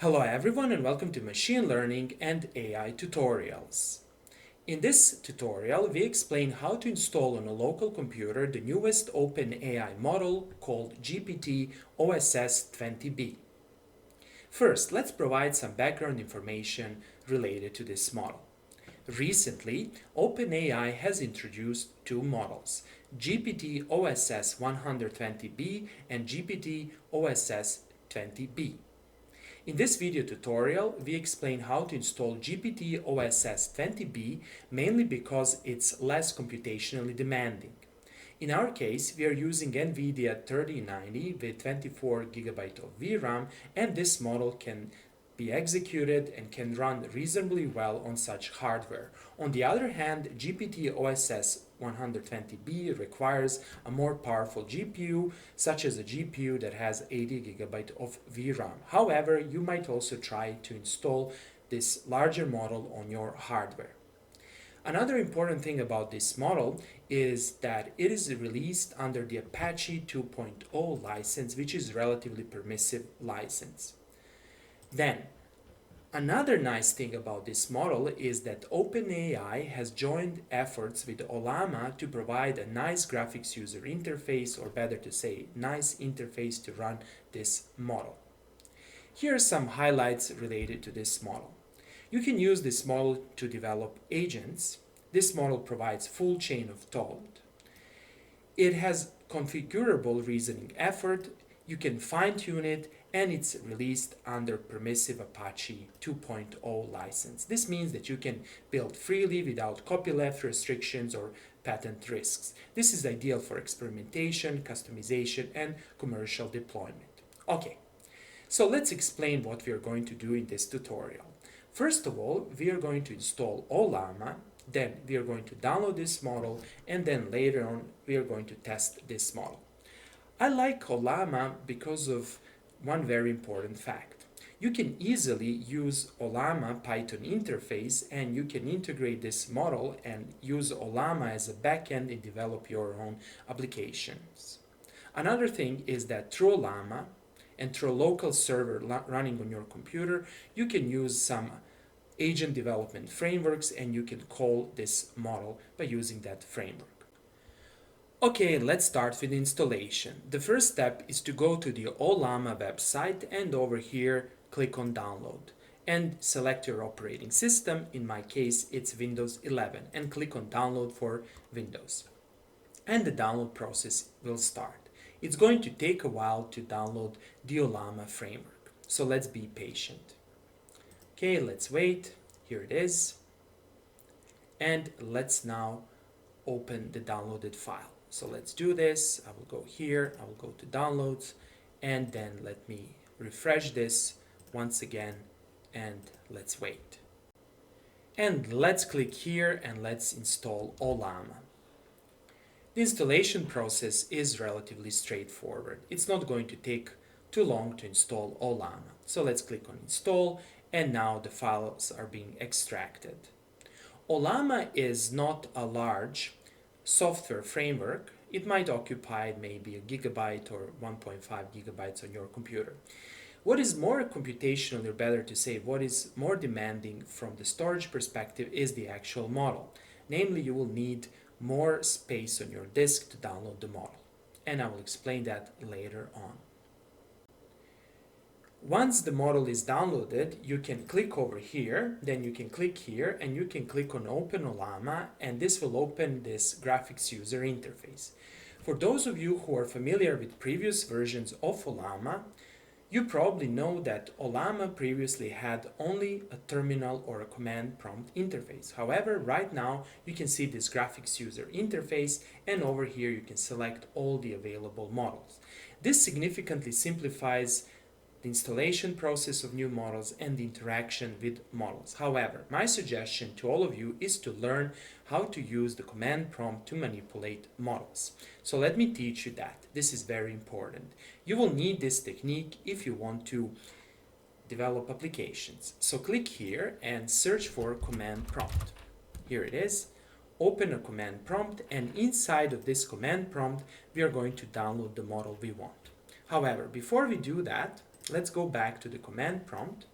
Hello everyone and welcome to Machine Learning and AI tutorials. In this tutorial, we explain how to install on a local computer the newest OpenAI model called GPT-oss-20B. First, let's provide some background information related to this model. Recently, OpenAI has introduced two models, GPT-oss-120B and GPT-oss-20B. In this video tutorial, we explain how to install GPT-oss-20B mainly because it's less computationally demanding. In our case, we are using NVIDIA 3090 with 24 GB of VRAM, and this model can be executed and can run reasonably well on such hardware. On the other hand, GPT-oss-120B requires a more powerful GPU, such as a GPU that has 80 GB of VRAM. However, you might also try to install this larger model on your hardware. Another important thing about this model is that it is released under the Apache 2.0 license, which is relatively permissive license. Then, another nice thing about this model is that OpenAI has joined efforts with Ollama to provide a nice graphics user interface, or better to say, nice interface to run this model. Here are some highlights related to this model. You can use this model to develop agents. This model provides full chain of thought. It has configurable reasoning effort. You can fine-tune it, and it's released under permissive Apache 2.0 license. This means that you can build freely without copyleft restrictions or patent risks. This is ideal for experimentation, customization, and commercial deployment. Okay, so let's explain what we are going to do in this tutorial. First of all, we are going to install Ollama, then we are going to download this model, and then later on we are going to test this model. I like Ollama because of one very important fact. You can easily use Ollama Python interface, and you can integrate this model and use Ollama as a backend and develop your own applications. Another thing is that through Ollama and through a local server running on your computer, you can use some agent development frameworks, and you can call this model by using that framework. Okay, let's start with installation. The first step is to go to the Ollama website and over here click on download and select your operating system. In my case, it's Windows 11, and click on download for Windows. And the download process will start. It's going to take a while to download the Ollama framework, so let's be patient. Okay, let's wait. Here it is. And let's now open the downloaded file. So let's do this. I will go here, I will go to downloads, and then let me refresh this once again, and let's wait. And let's click here and let's install Ollama. The installation process is relatively straightforward. It's not going to take too long to install Ollama. So let's click on install, and now the files are being extracted. Ollama is not a large software framework. It might occupy maybe a gigabyte or 1.5 gigabytes on your computer. What is more computational, or better to say, what is more demanding from the storage perspective is the actual model. Namely, you will need more space on your disk to download the model. And I will explain that later on. Once the model is downloaded, you can click over here, then you can click here, and you can click on Open Ollama, and this will open this graphics user interface. For those of you who are familiar with previous versions of Ollama, you probably know that Ollama previously had only a terminal or a command prompt interface. However, right now you can see this graphics user interface, and over here you can select all the available models. This significantly simplifies the installation process of new models and the interaction with models. However, my suggestion to all of you is to learn how to use the command prompt to manipulate models. So let me teach you that. This is very important. You will need this technique if you want to develop applications. So click here and search for command prompt. Here it is. Open a command prompt, and inside of this command prompt we are going to download the model we want. However, before we do that, Let's go back to the command prompt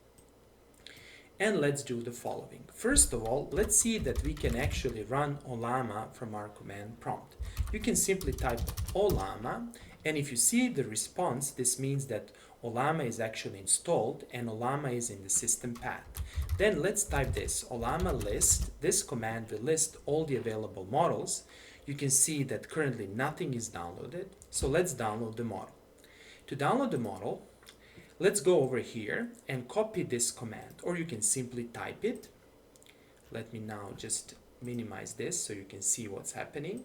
and let's do the following. First of all, let's see that we can actually run Ollama from our command prompt. You can simply type Ollama, and if you see the response, this means that Ollama is actually installed and Ollama is in the system path. Then let's type this, Ollama list. This command will list all the available models. You can see that currently nothing is downloaded, so let's download the model. To download the model, let's go over here and copy this command, or you can simply type it. Let me now just minimize this so you can see what's happening.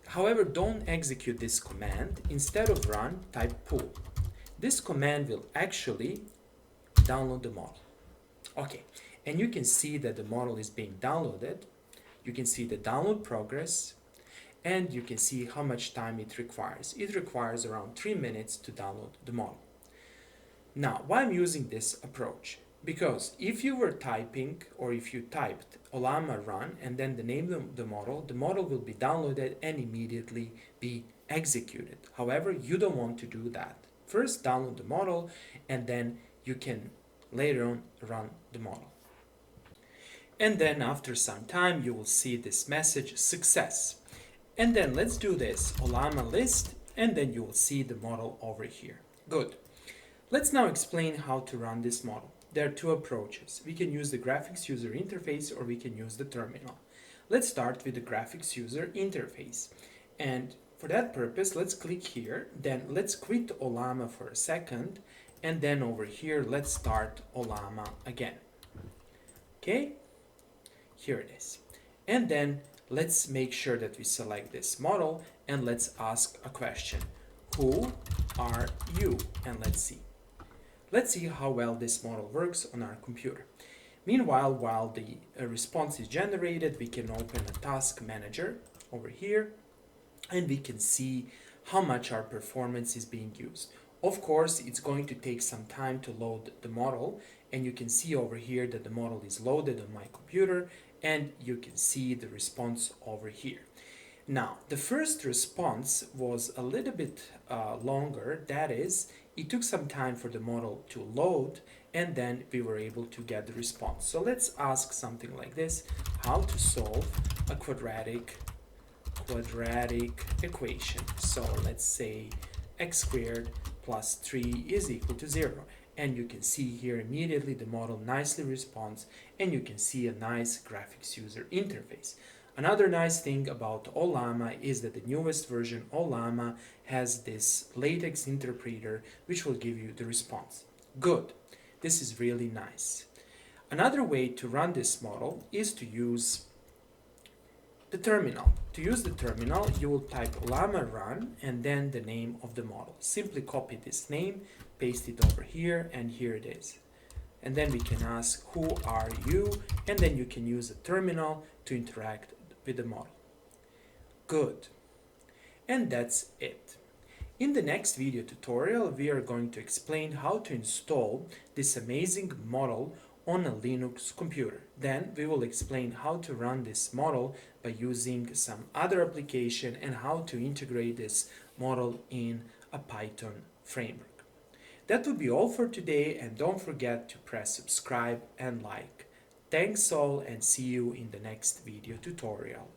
However, don't execute this command. Instead of run, type pull. This command will actually download the model. Okay, and you can see that the model is being downloaded. You can see the download progress, and you can see how much time it requires. It requires around 3 minutes to download the model. Now, why I'm using this approach? Because if you were typing, or if you typed Ollama run and then the name of the model will be downloaded and immediately be executed. However, you don't want to do that. First, download the model, and then you can later on run the model. And then after some time, you will see this message, success. And then let's do this, Ollama list, and then you will see the model over here. Good. Let's now explain how to run this model. There are two approaches. We can use the graphics user interface, or we can use the terminal. Let's start with the graphics user interface. And for that purpose, let's click here, then let's quit Ollama for a second, and then over here, let's start Ollama again. Okay, here it is. And then let's make sure that we select this model, and let's ask a question. Who are you? And let's see. Let's see how well this model works on our computer. Meanwhile, while the response is generated, we can open a task manager over here, and we can see how much our performance is being used. Of course, it's going to take some time to load the model, and you can see over here that the model is loaded on my computer, and you can see the response over here. Now, the first response was a little bit longer. That is, it took some time for the model to load, and then we were able to get the response. So let's ask something like this: how to solve a quadratic equation. So let's say x squared plus 3 is equal to 0. And you can see here immediately the model nicely responds, and you can see a nice graphics user interface. Another nice thing about Ollama is that the newest version, Ollama, has this latex interpreter which will give you the response. Good. This is really nice. Another way to run this model is to use the terminal. To use the terminal, you will type Ollama run and then the name of the model. Simply copy this name, paste it over here, and here it is. And then we can ask, who are you? And then you can use the terminal to interact with the model. Good. And that's it. In the next video tutorial, we are going to explain how to install this amazing model on a Linux computer. Then we will explain how to run this model by using some other application and how to integrate this model in a Python framework. That would be all for today, and don't forget to press subscribe and like. Thanks all, and see you in the next video tutorial.